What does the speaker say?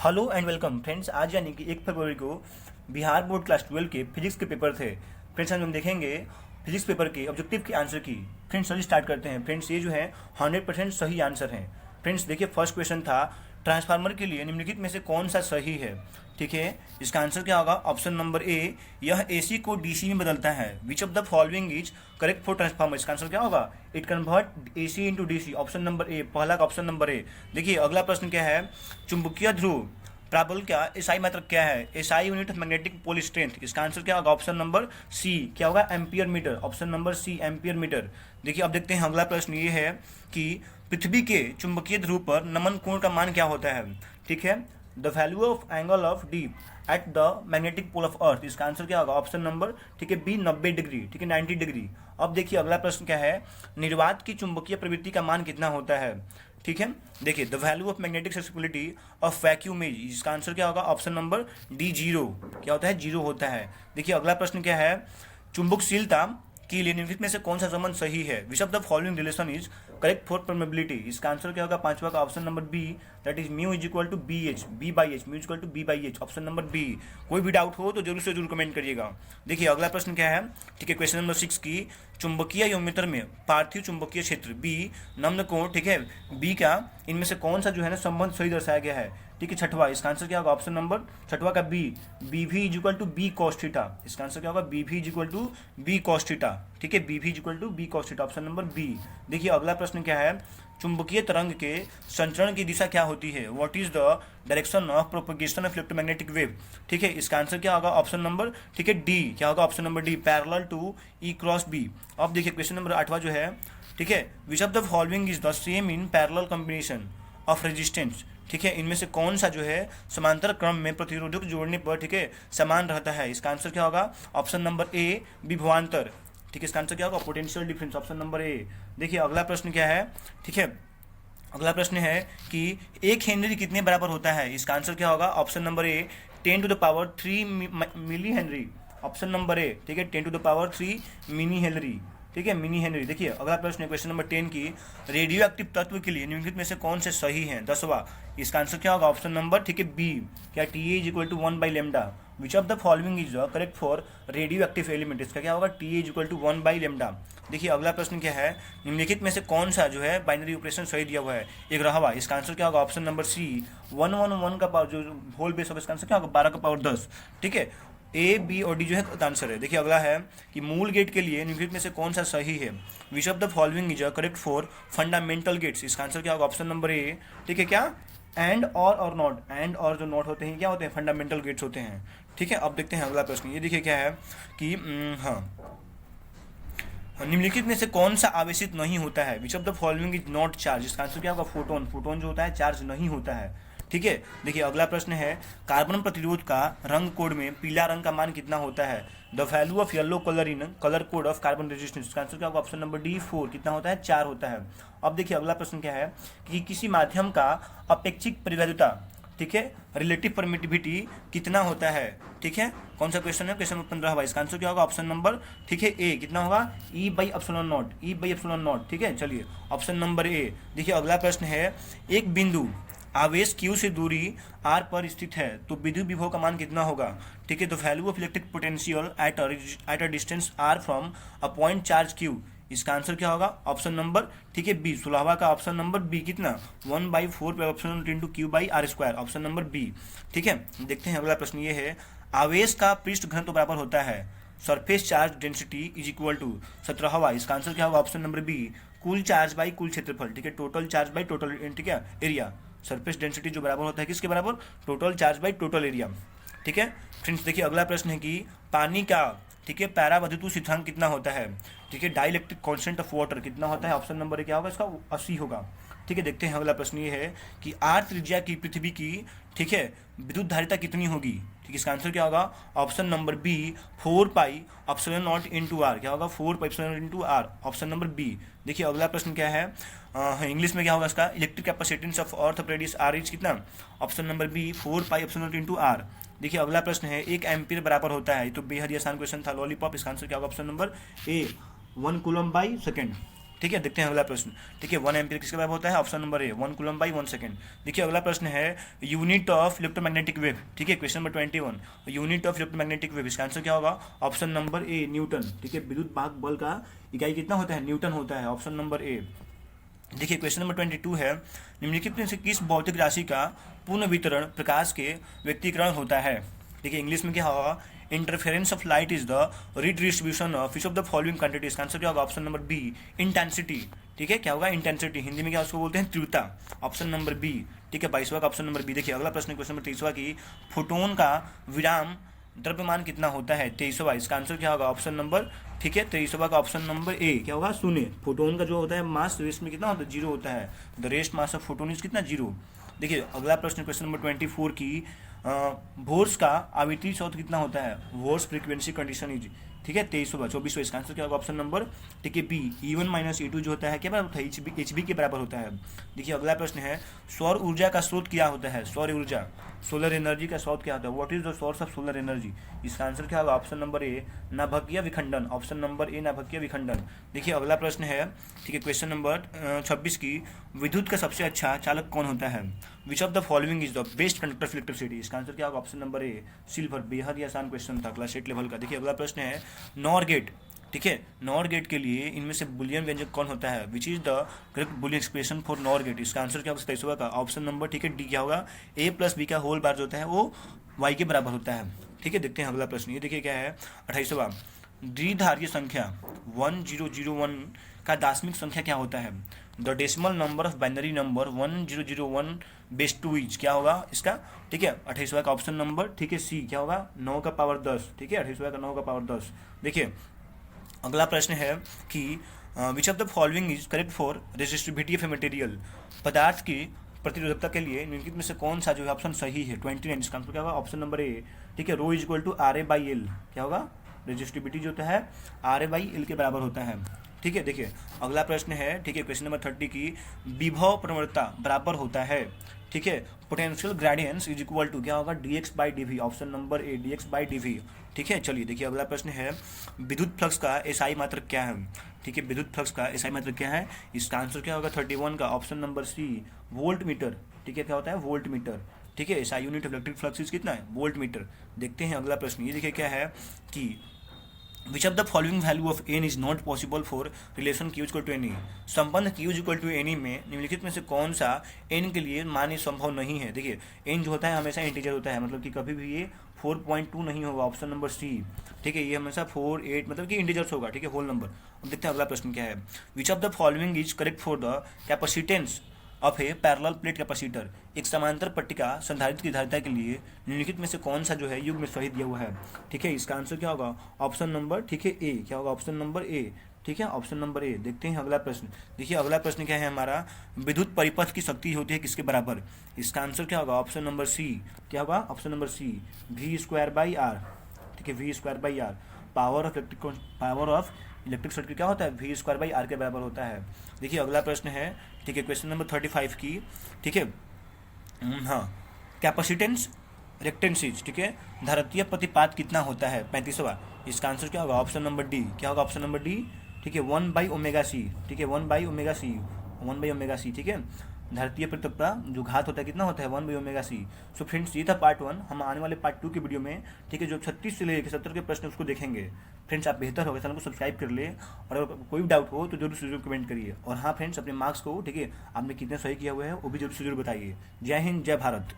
Hello and welcome friends. आज यानी कि 1 फरवरी को बिहार बोर्ड क्लास 12 के फिजिक्स के पेपर थे। फ्रेंड्स आज हम देखेंगे फिजिक्स पेपर के ऑब्जेक्टिव के आंसर की। फ्रेंड्स चलिए स्टार्ट करते हैं। फ्रेंड्स ये जो है 100% सही आंसर है। फ्रेंड्स देखिए फर्स्ट क्वेश्चन था ट्रांसफार्मर के लिए निम्नलिखित में से कौन सा सही है। ठीक है, इसका आंसर क्या होगा? ऑप्शन नंबर ए, यह एसी को डीसी में बदलता है। Which of the following is correct for transformer? इसका आंसर क्या होगा? It convert AC into DC. Option number ए, पहला का ऑप्शन नंबर ए। देखिए अगला प्रश्न क्या है, चुंबकीय ध्रुव प्राबल क्या एसआई मात्रक क्या है? SI unit of magnetic pole strength. इसका आंसर क्या होगा? ऑप्शन नंबर सी, क्या होगा? Ampere metre. Option number C, ampere metre. देखिए अब देखते हैं अगला प्रश्न ये है कि पृथ्वी के चुंबकीय ध्रुव पर नमन कोण का मान क्या होता है? ठीक है, the value of angle of D at the magnetic pole of earth. इसका आंसर क्या होगा? ऑप्शन नंबर ठीक है बी, 90 डिग्री। ठीक है, 90 डिग्री। अब देखिए अगला प्रश्न क्या है, निर्वात की चुंबकीय प्रवृत्ति का मान कितना होता है? ठीक है, देखिए the value of magnetic susceptibility of vacuum is. इसका आंसर क्या होगा? Option number D, 0। क्या होता है? 0 होता है। देखिए अगला प्रश्न क्या है, चुंबकशीलता के लिए निम्नलिखित में से कौन सा संबंध सही है? Which of the following relation is correct for permeability? इसका आंसर क्या होगा? पांचवा का option number B, that is mu is equal to B H, B by H, mu is equal to B by H. Option number B. कोई भी doubt हो तो जरूर से जरूर कमेंट करिएगा। देखिए अगला प्रश्न क्या है, ठीक है, क्वेश्चन नंबर 6 की चुंबकीय योमीटर में पार्थिव चुंबकीय क्षेत्र बी नम्न कोण, ठीक है, बी का इनमें से कौन सा जो है ना संबंध सही दर्शाया गया है? ठीक है, छठवा। इसका आंसर क्या होगा? ऑप्शन नंबर छठवा का बी, बी भी is equal to B cos theta. इसका आंसर क्या होगा? बी भी is equal to B cos theta. ठीक है, बी भी is equal to B cos theta. Option number B. देखिए अगला प्रश्न क्या है, चुंबकीय तरंग के संचरण की दिशा क्या होती है? What is the direction of propagation of electromagnetic wave? ठीक है, इसका आंसर क्या होगा? ऑप्शन नंबर ठीक है डी, क्या होगा? Option number D, parallel to E cross B. अब देखिए क्वेश्चन नंबर 8वां जो है, ठीक है, which of the following is the same in parallel combination of resistance? ठीक है, इनमें से कौन सा जो है समांतर क्रम में प्रतिरोधक जोड़ने पर ठीक है समान रहता है? इसका आंसर क्या होगा? ऑप्शन नंबर ए, विभवांतर। ठीक है, इसका आंसर क्या होगा? Potential difference. ऑप्शन नंबर ए। देखिए अगला प्रश्न क्या है, ठीक है, अगला प्रश्न है कि 1 हेनरी कितने बराबर होता है? इसका आंसर क्या होगा? Option number A, 10 to the power 3 milli henry. Option number A, ठीक है, 10 to the power 3 mini henry. ठीक है, मिनी हेनरी। देखिए अगला प्रश्न है क्वेश्चन नंबर 10 की, रेडियो एक्टिव तत्व के लिए निम्नलिखित में से कौन से सही है? 10वां। इसका आंसर क्या होगा? ऑप्शन नंबर ठीक है बी, क्या T A is equal to 1 by lambda. Which of the following is correct for radioactive element? इसका क्या होगा? T A is equal to 1 by lambda. देखिए अगला प्रश्न क्या है, निम्नलिखित में से कौन सा जो है बाइनरी ऑपरेशन सही दिया हुआ है? 11वां। इसका आंसर क्या होगा? ऑप्शन नंबर सी, 111 का पावर जो होल बेस ऑफ, इसका आंसर क्या होगा? 12 का पावर 10। ठीक है, ए, बी और डी जो है आंसर है। देखिए अगला है कि मूल गेट के लिए निम्नलिखित में से कौन सा सही है? Which of the following is correct for fundamental gates? इसका आंसर क्या होगा? ऑप्शन नंबर ए, ठीक है, क्या एंड और नॉट। एंड और जो नॉट होते हैं क्या होते हैं? फंडामेंटल गेट्स होते हैं। ठीक है, अब देखते हैं अगला प्रश्न। ये देखिए क्या है कि निम्नलिखित में से कौन सा आवेशित नहीं होता है? Which of the following is not charge? इसका आंसर क्या होगा? फोटोन। फोटोन जो होता है चार्ज नहीं होता है। ठीक है, देखिए अगला प्रश्न है, कार्बन प्रतिरोध का रंग कोड में पीला रंग का मान कितना होता है? The value of yellow colour in colour code of carbon resistance. इसका आंसर क्या होगा? Option number D, 4। कितना होता है? 4 होता है। अब देखिए अगला प्रश्न क्या है कि किसी माध्यम का अपेक्षिक परिवैधता, ठीक है, रिलेटिव परमिटिविटी कितना होता है? ठीक है, कौन सा क्वेश्चन है? Question number 15। इसका आंसर क्या होगा? ऑप्शन नंबर ठीक है ए, कितना होगा? E by epsilon naught, e by epsilon naught. ठीक है, चलिए ऑप्शन नंबर ए। देखिए अगला प्रश्न है, एक बिंदु आवेश Q से दूरी R पर स्थित है तो विद्युत विभव का मान कितना होगा? ठीक है, the value of electric potential at a distance R from a point charge Q। इसका आंसर क्या होगा? ऑप्शन नंबर ठीक है बी, 16वां का ऑप्शन नंबर बी, कितना? 1/4 option into Q by R square. Option number B. ठीक है, देखते हैं अगला प्रश्न ये है, आवेश का पृष्ठ घनत्व बराबर होता है surface charge density is equal to. 17वां। इसका आंसर क्या होगा? ऑप्शन नंबर बी, कुल चार्ज बाई कुल क्षेत्रफल। ठीक है, टोटल चार्ज बाई टोटल ठीक है एरिया। सरफेस डेंसिटी जो बराबर होता है किसके बराबर? Total charge by total area. ठीक है फ्रेंड्स, देखिए अगला प्रश्न है कि पानी का ठीक है पैरावधितु स्थिरांक कितना होता है? ठीक है, डाइलेक्ट्रिक कांस्टेंट ऑफ वाटर कितना होता है? ऑप्शन नंबर ए क्या होगा? इसका 80 होगा। ठीक है, देखते हैं अगला प्रश्न ये है कि आर त्रिज्या की पृथ्वी की ठीक है विद्युत धारिता कितनी होगी? ठीक है, इसका आंसर क्या होगा? Option number B, 4 pi epsilon naught into R. क्या होगा? 4 pi epsilon naught into R. Option number B. देखिए अगला प्रश्न क्या है, इंग्लिश में क्या होगा इसका? Electric capacitance of earth of radius r is कितना? Option number B, 4 pi epsilon naught into r. देखिए अगला प्रश्न है, 1 एम्पीयर बराबर होता है, तो बेहद ही आसान क्वेश्चन था, लॉलीपॉप। इसका आंसर क्या होगा? Option number A, 1 coulomb by second. ठीक है, देखते हैं अगला प्रश्न। ठीक है, 1 एम्पीयर किसके बराबर होता है? Option number A 1 coulomb by 1 second. देखिए अगला प्रश्न है यूनिट ऑफ इलेक्ट्रोमैग्नेटिक वेव। ठीक है, question number 21, unit of electromagnetic wave, इसका आंसर क्या होगा? Option number A Newton. ठीक है, विद्युत भाग बल का इकाई कितना होता है? न्यूटन होता है, ऑप्शन नंबर ए। देखिए क्वेश्चन नंबर 22 है, निम्नलिखित में से किस भौतिक राशि का पूर्ण वितरण प्रकाश के व्यक्तीकरण होता है? देखिए इंग्लिश में क्या होगा? Interference of light is the redistribution of which of the following quantity. इसका आंसर क्या होगा? Option number B intensity. ठीक है, क्या होगा? इंटेंसिटी। हिंदी में क्या उसको बोलते हैं? तीव्रता, ऑप्शन नंबर बी। ठीक है, 22वां का ऑप्शन नंबर बी। देखिए अगला प्रश्न क्वेश्चन नंबर 23वां की, फोटोन का विराम द्रव्यमान कितना होता है? 23वां, इसका आंसर क्या होगा? ऑप्शन नंबर, ठीक है 23वां का ऑप्शन नंबर ए क्या होगा? शून्य। फोटोन का जो होता है मास रेस्ट में कितना होता है? जीरो होता है। The rest mass of photon is कितना? जीरो। देखिए अगला प्रश्न क्वेश्चन नंबर 24 की, वोर्स का आवृत्ति शोध कितना होता है? वोर्स फ्रीक्वेंसी कंडीशन इज, ठीक है 23वां 24वां, इसका आंसर क्या होगा? ऑप्शन नंबर, ठीक है बी E1 माइनस E2 जो होता है क्या बराबर होता है? एच बी के बराबर होता है। देखिए अगला प्रश्न है, सौर ऊर्जा का स्रोत क्या होता है? सौर ऊर्जा, सोलर एनर्जी का स्रोत क्या होता है? What is the source of solar energy? इसका आंसर क्या होगा? ऑप्शन नंबर ए नाभिकीय विखंडन, ऑप्शन नंबर ए नाभिकीय विखंडन। देखिए अगला प्रश्न है, ठीक है क्वेश्चन नंबर 26 की, विद्युत का सबसे अच्छा चालक कौन होता है? Which of the following is the best conductor of electricity? इसका आंसर क्या होगा? ऑप्शन नंबर ए सिल्वर। बेहद ही आसान क्वेश्चन था, क्लास 8 लेवल का। देखिए अगला प्रश्न है, नॉर गेट, ठीक है नॉर गेट के लिए इनमें से बुलियन व्यंजक कौन होता है? Which is the correct Boolean expression for NOR gate? इसका आंसर क्या होगा? 23वां का ऑप्शन नंबर, ठीक है डी क्या होगा? ए प्लस बी का होल बार जो होता है वो वाई के बराबर होता है। ठीक है, देखते हैं अगला प्रश्न। ये देखिए क्या है 28वां, द्विधार्य संख्या 1001 का दाशमिक संख्या क्या होता है? The decimal number of binary number 1001 base two is क्या होगा इसका? ठीक है 28वां का ऑप्शन नंबर, ठीक है सी क्या होगा? 9 का पावर 10। ठीक है 28वां का 9 का पावर 10। देखिए अगला प्रश्न है कि which of the following is correct for resistivity of a material? पदार्थ की प्रतिरोधकता के लिए निम्नलिखित में से कौन सा जो है ऑप्शन सही है? 29, इसका आंसर क्या होगा? Option number A. ठीक है, rho is equal to r a by l, क्या होगा? रेजिस्टिविटी जो होता है आर ए बाई एल के बराबर होता है। ठीक है, देखिए अगला प्रश्न है, ठीक है क्वेश्चन नंबर 30 की, विभव प्रवणता बराबर होता है, ठीक है potential gradients is equal to क्या होगा? D X by D V, option number A D X by D V. ठीक है, चलिए देखिए अगला प्रश्न है, विद्युत फ्लक्स का एसआई मात्रक क्या है? ठीक है, विद्युत फ्लक्स का एसआई मात्रक क्या है? इसका आंसर क्या होगा? 31 का option number C volt metre. ठीक है, क्या होता है? Volt metre. ठीक है, SI unit of electric flux कितना है? Volt metre. देखते हैं अगला प्रश्न। ये देखिए क्या है कि which of the following value of N is not possible for relation Q equal to N? संबंध Q equal to N E निम्नलिखित में से कौन सा एन के लिए मान्य संभव नहीं है? देखिए एन जो होता है हमेशा इंटीजर होता है, मतलब कि कभी भी ये 4.2 नहीं होगा, ऑप्शन नंबर सी। ठीक है, ये हमेशा 4, 8 मतलब कि इंटीजर्स होगा। ठीक है, होल नंबर। अब देखते हैं अगला प्रश्न क्या है, which of the following is correct for the capacitance of A parallel plate capacitor? एक समांतर पट्टिका संधारित्र की धारिता के लिए निम्नलिखित में से कौन सा जो है युग में सही दिया हुआ है? ठीक है, इसका आंसर क्या होगा? ऑप्शन नंबर, ठीक है ए क्या होगा? Option number A. ठीक है, ऑप्शन नंबर ए। देखते हैं अगला प्रश्न। देखिए अगला प्रश्न क्या है हमारा, विद्युत परिपथ की शक्ति होती है किसके बराबर? इसका आंसर क्या होगा? ऑप्शन नंबर सी क्या होगा? Option number C V square by R. ठीक है, V square by R. Power of electric circuit क्या होता है? वी स्क्वायर बाई आर के बराबर होता है। देखिए अगला प्रश्न है, ठीक है क्वेश्चन नंबर 35 की, ठीक है हाँ कैपेसिटेंस रेक्टेंसिज, ठीक है धारतीय प्रतिपात कितना होता है? 35वां। इसका आंसर क्या होगा? ऑप्शन नंबर डी क्या होगा? Option number D. ठीक है 1/ω/c। ठीक है 1/ω/c, 1/ω/c। ठीक है, धारतीय प्रतिपता जो घात होता है कितना होता है? 1/ω/c। सो फ्रेंड्स ये था पार्ट 1। हम आने वाले पार्ट 2 के वीडियो में, ठीक है जो 36 से लेकर 70 के प्रश्न उसको देखेंगे। फ्रेंड्स आप बेहतर होगा चैनल को सब्सक्राइब कर ले, और अगर कोई डाउट हो तो जरूर से जरूर कमेंट करिए। और हाँ फ्रेंड्स, अपने मार्क्स को, ठीक है आपने कितने सही किया हुआ है वो भी जरूर से जरूर बताइए। जय हिंद, जय भारत।